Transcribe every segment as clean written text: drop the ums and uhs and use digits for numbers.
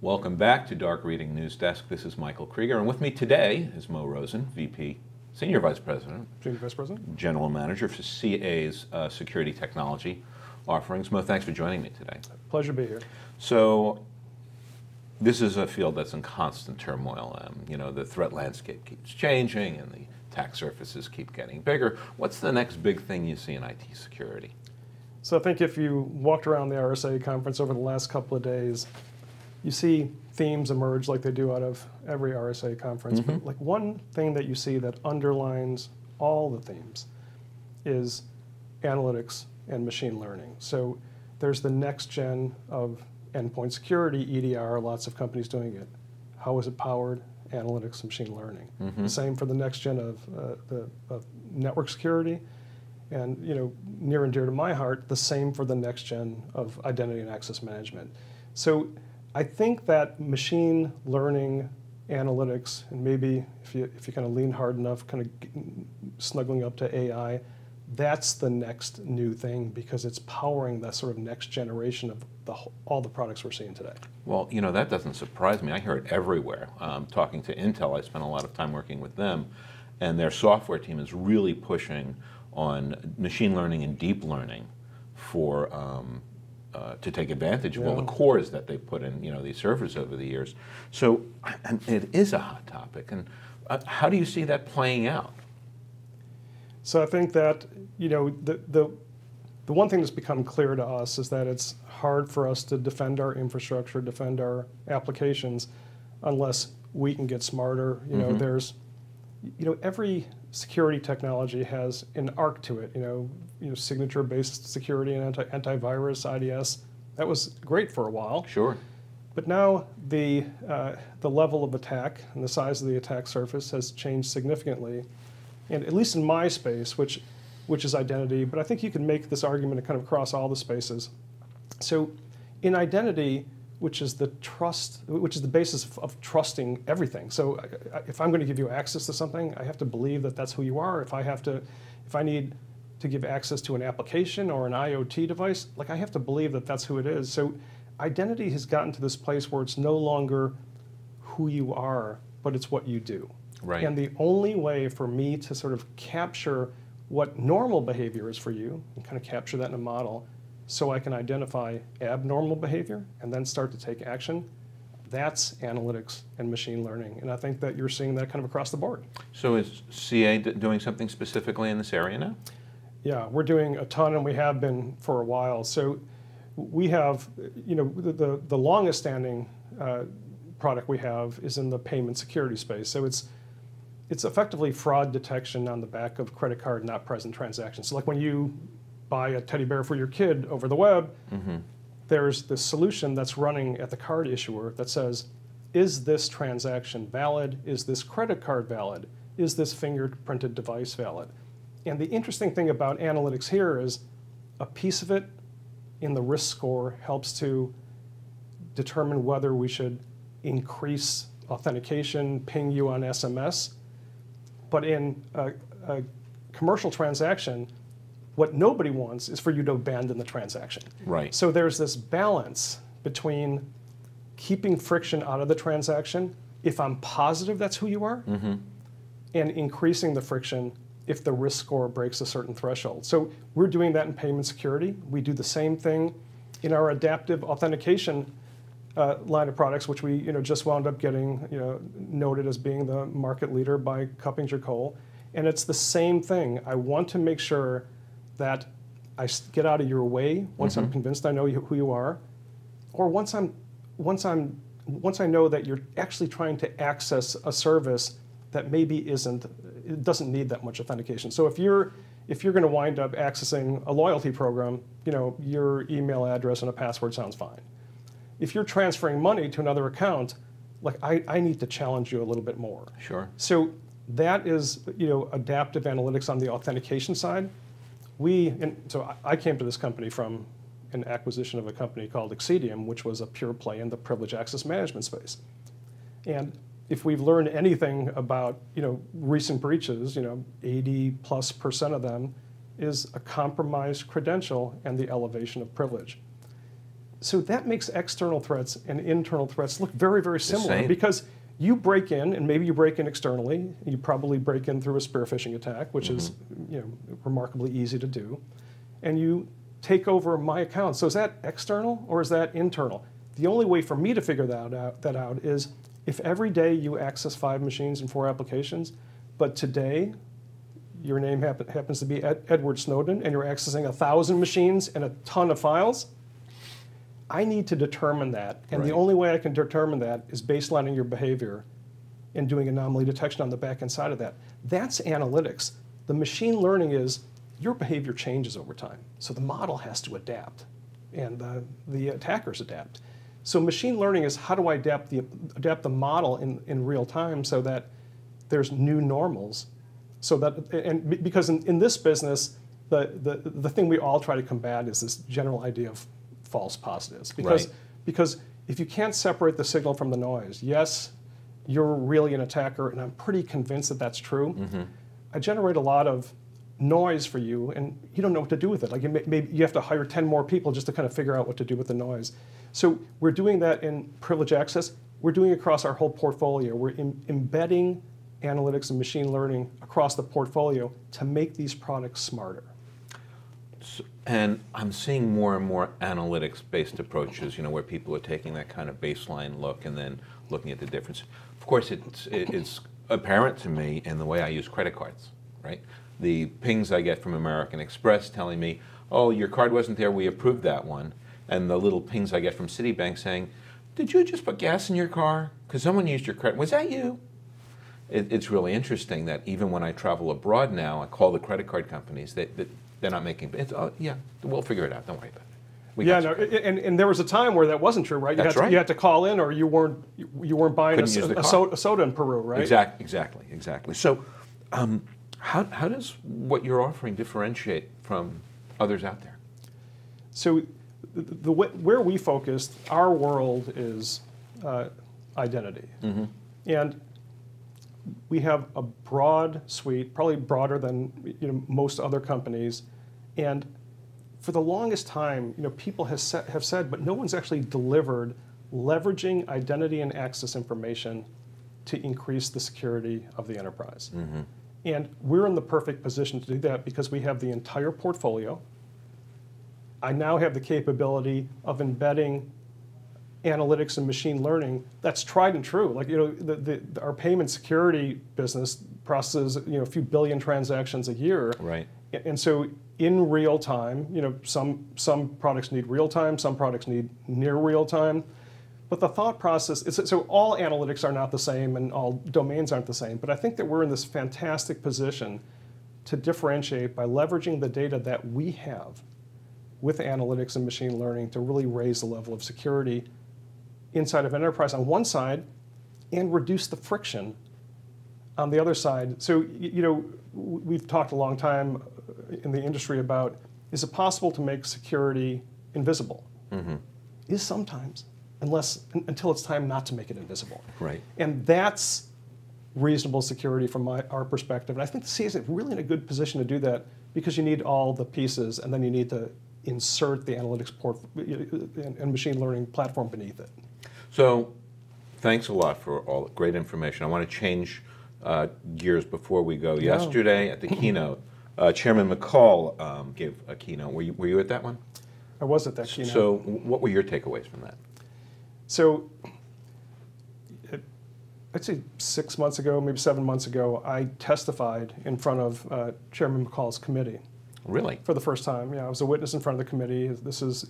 Welcome back to Dark Reading News Desk. This is Michael Krieger, and with me today is Mo Rosen, VP, Senior Vice President, General Manager for CA's Security Technology offerings. Mo, thanks for joining me today. Pleasure to be here. So, this is a field that's in constant turmoil. The threat landscape keeps changing, and the attack surfaces keep getting bigger. What's the next big thing you see in IT security? So I think if you walked around the RSA conference over the last couple of days, you see themes emerge like they do out of every RSA conference. But like one thing that you see that underlines all the themes is analytics and machine learning. So there's the next gen of endpoint security, EDR, lots of companies doing it. How is it powered? Analytics and machine learning. The same for the next gen of network security. And near and dear to my heart, the same for the next gen of identity and access management. So I think that machine learning, analytics, and maybe if you kind of lean hard enough, kind of snuggling up to AI, that's the next new thing because it's powering that sort of next generation of all the products we're seeing today. Well, that doesn't surprise me. I hear it everywhere. Talking to Intel, I spent a lot of time working with them, and their software team is really pushing on machine learning and deep learning for to take advantage of all the cores that they put in these servers over the years. So and it is a hot topic. And how do you see that playing out? So I think that the one thing that's become clear to us is that it's hard for us to defend our infrastructure, defend our applications, unless we can get smarter. There's every security technology has an arc to it. Signature-based security and antivirus, IDS. That was great for a while. Sure. But now the level of attack and the size of the attack surface has changed significantly. And at least in my space, which is identity, but I think you can make this argument kind of across all the spaces. So in identity, which is the basis of trusting everything. So if I'm going to give you access to something, I have to believe that that's who you are. If I need to give access to an application or an IoT device, I have to believe that that's who it is. So identity has gotten to this place where it's no longer who you are, but it's what you do. Right. And the only way for me to sort of capture what normal behavior is for you, and kind of capture that in a model, so I can identify abnormal behavior and then start to take action, that's analytics and machine learning. And I think that you're seeing that kind of across the board. So is CA doing something specifically in this area now? Yeah, we're doing a ton, and we have been for a while. So we have, the longest standing product we have is in the payment security space. So it's effectively fraud detection on the back of credit card not present transactions. So like when you buy a teddy bear for your kid over the web, there's this solution that's running at the card issuer that says, is this transaction valid? Is this credit card valid? Is this fingerprinted device valid? And the interesting thing about analytics here is a piece of it in the risk score helps to determine whether we should increase authentication, ping you on SMS. But in a commercial transaction, what nobody wants is for you to abandon the transaction. Right. So there's this balance between keeping friction out of the transaction, if I'm positive that's who you are, and increasing the friction if the risk score breaks a certain threshold. So we're doing that in payment security. We do the same thing in our adaptive authentication line of products, which we just wound up getting noted as being the market leader by Coppinger-Cole. And it's the same thing. I want to make sure that I get out of your way once I'm convinced I know who you are, or once I know that you're actually trying to access a service that maybe it doesn't need that much authentication. So if you're going to wind up accessing a loyalty program, your email address and a password sounds fine. If you're transferring money to another account, I need to challenge you a little bit more. Sure. So that is adaptive analytics on the authentication side. So I came to this company from an acquisition of a company called Exedium, which was a pure play in the privileged access management space. And if we've learned anything about recent breaches, 80+% of them is a compromised credential and the elevation of privilege. So that makes external threats and internal threats look very, very similar same. because you break in, and maybe you break in externally. You probably break in through a spear phishing attack, which is remarkably easy to do, and you take over my account. So is that external or is that internal? The only way for me to figure that out is if every day you access 5 machines and 4 applications, but today your name happens to be Edward Snowden and you're accessing 1,000 machines and a ton of files, I need to determine that. And the only way I can determine that is baselining your behavior and doing anomaly detection on the back end side of that. That's analytics. The machine learning is your behavior changes over time. So the model has to adapt and the attackers adapt. So machine learning is how do I adapt the model in real time so that there's new normals. So that, and because in this business, the thing we all try to combat is this general idea of false positives. Because if you can't separate the signal from the noise, yes, you're really an attacker, and I'm pretty convinced that that's true. I generate a lot of noise for you, and you don't know what to do with it. Like maybe you have to hire 10 more people just to kind of figure out what to do with the noise. So we're doing that in privileged access. We're doing it across our whole portfolio. We're embedding analytics and machine learning across the portfolio to make these products smarter. And I'm seeing more and more analytics-based approaches, where people are taking that kind of baseline look and then looking at the difference. Of course, it's apparent to me in the way I use credit cards, right? The pings I get from American Express telling me, oh, your card wasn't there, we approved that one. And the little pings I get from Citibank saying, did you just put gas in your car? Because someone used your credit. Was that you? It's really interesting that even when I travel abroad now, I call the credit card companies. They're not making. Yeah, we'll figure it out. Don't worry about it. And there was a time where that wasn't true, right? You had to call in, or you weren't buying a soda in Peru, right? Exactly. So, how does what you're offering differentiate from others out there? So, where we focused, our world is identity, and we have a broad suite, probably broader than most other companies, and for the longest time, people have said, but no one's actually delivered leveraging identity and access information to increase the security of the enterprise. And we're in the perfect position to do that because we have the entire portfolio. I now have the capability of embedding analytics and machine learning that's tried and true. Like our payment security business processes a few billion transactions a year. Right. And so in real time, some products need real time, some products need near real time. But the thought process is so all analytics are not the same and all domains aren't the same. But I think that we're in this fantastic position to differentiate by leveraging the data that we have with analytics and machine learning to really raise the level of security inside of enterprise on one side and reduce the friction on the other side. So, we've talked a long time in the industry about, is it possible to make security invisible? Is sometimes, until it's time not to make it invisible. Right. And that's reasonable security from our perspective. And I think the CISA is really in a good position to do that because you need all the pieces and then you need to insert the analytics and machine learning platform beneath it. So, thanks a lot for all the great information. I want to change gears before we go. Yeah. Yesterday at the keynote, Chairman McCall gave a keynote. Were you at that one? I was at that keynote. So, what were your takeaways from that? So, I'd say 6 months ago, maybe 7 months ago, I testified in front of Chairman McCall's committee. Really? For the first time, I was a witness in front of the committee. This is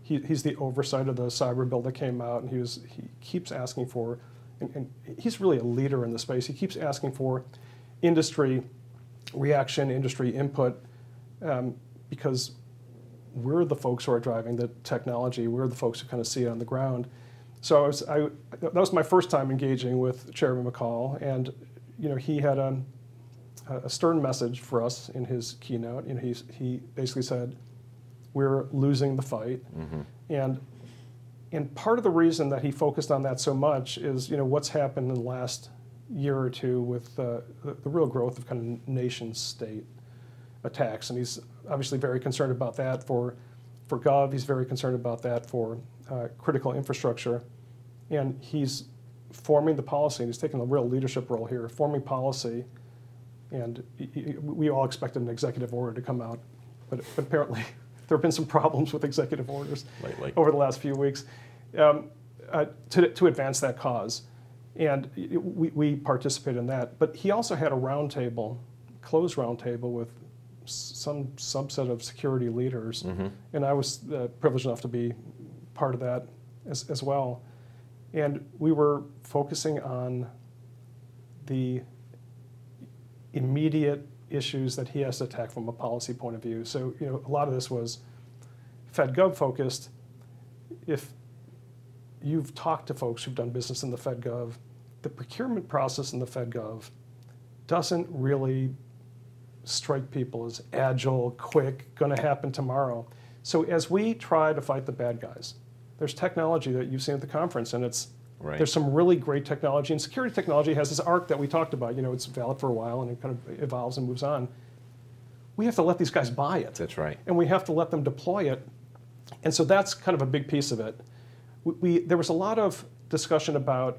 he's the oversight of the cyber bill that came out, and he keeps asking for, and he's really a leader in the space. He keeps asking for industry reaction, industry input, because we're the folks who are driving the technology. We're the folks who kind of see it on the ground. So that was my first time engaging with Chairman McCall, and he had a stern message for us in his keynote. He basically said, we're losing the fight. And part of the reason that he focused on that so much is what's happened in the last year or two with the real growth of kind of nation state attacks. And he's obviously very concerned about that for for Gov, he's very concerned about that for critical infrastructure. And he's forming the policy, and he's taking a real leadership role here, forming policy. And we all expected an executive order to come out, but apparently there have been some problems with executive orders lately over the last few weeks to advance that cause. And we participated in that. But he also had a roundtable, closed roundtable with some subset of security leaders. And I was privileged enough to be part of that as well. And we were focusing on the immediate issues that he has to attack from a policy point of view. So, a lot of this was FedGov focused. If you've talked to folks who've done business in the FedGov, the procurement process in the FedGov doesn't really strike people as agile, quick, going to happen tomorrow. So as we try to fight the bad guys, there's technology that you've seen at the conference, and there's some really great technology. And security technology has this arc that we talked about. It's valid for a while, and it kind of evolves and moves on. We have to let these guys buy it. That's right. And we have to let them deploy it. And so that's kind of a big piece of it. There was a lot of discussion about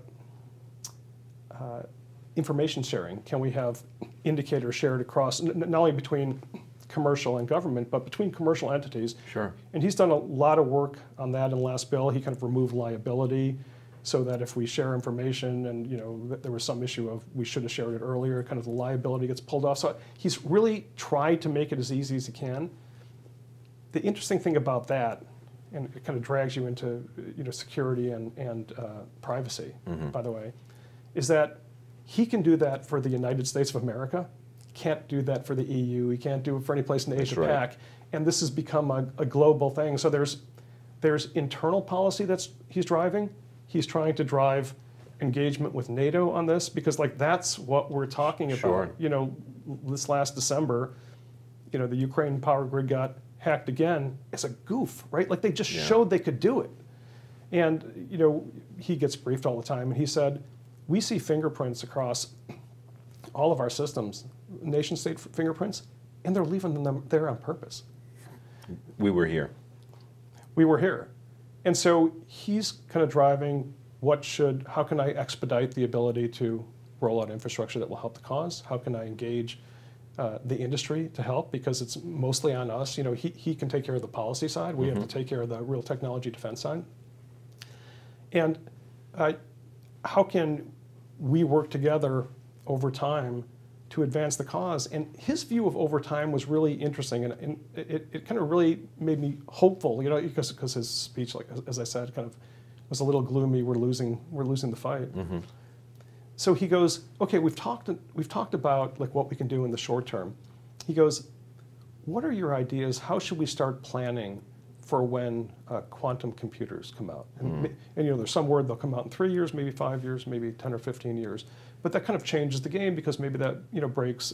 information sharing. Can we have indicators shared across, not only between commercial and government, but between commercial entities? Sure. And he's done a lot of work on that in the last bill. He kind of removed liability so that if we share information and there was some issue of we should have shared it earlier, kind of the liability gets pulled off. So he's really tried to make it as easy as he can. The interesting thing about that, and it kind of drags you into security and privacy, by the way, is that he can do that for the United States of America. He can't do that for the EU. He can't do it for any place in the Asia Pac. And this has become a global thing. So there's internal policy he's driving. He's trying to drive engagement with NATO on this because that's what we're talking about. This last December, the Ukraine power grid got hacked again. It's a goof, right? They just showed they could do it. And he gets briefed all the time, and he said, we see fingerprints across all of our systems, nation-state fingerprints, and they're leaving them there on purpose. We were here. We were here. And so he's kind of driving how can I expedite the ability to roll out infrastructure that will help the cause? How can I engage the industry to help? Because it's mostly on us. He can take care of the policy side. We have to take care of the real technology defense side. And how can we work together over time to advance the cause? And his view of over time was really interesting, and it kind of really made me hopeful, because his speech, as I said, kind of was a little gloomy. We're losing the fight. So he goes, okay, we've talked about what we can do in the short term. He goes, what are your ideas? How should we start planning for when quantum computers come out? And there's some word they'll come out in 3 years, maybe 5 years, maybe 10 or 15 years. But that kind of changes the game because maybe that breaks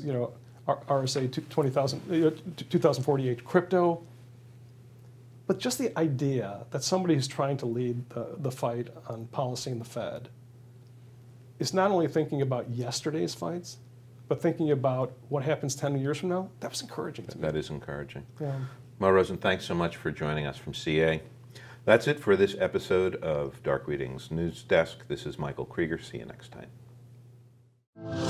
RSA 2048 crypto. But just the idea that somebody who's trying to lead the fight on policy in the Fed is not only thinking about yesterday's fights, but thinking about what happens 10 years from now, that was encouraging to me. That is encouraging. Yeah. Well, Rosen, thanks so much for joining us from CA. That's it for this episode of Dark Readings News Desk. This is Michael Krieger. See you next time.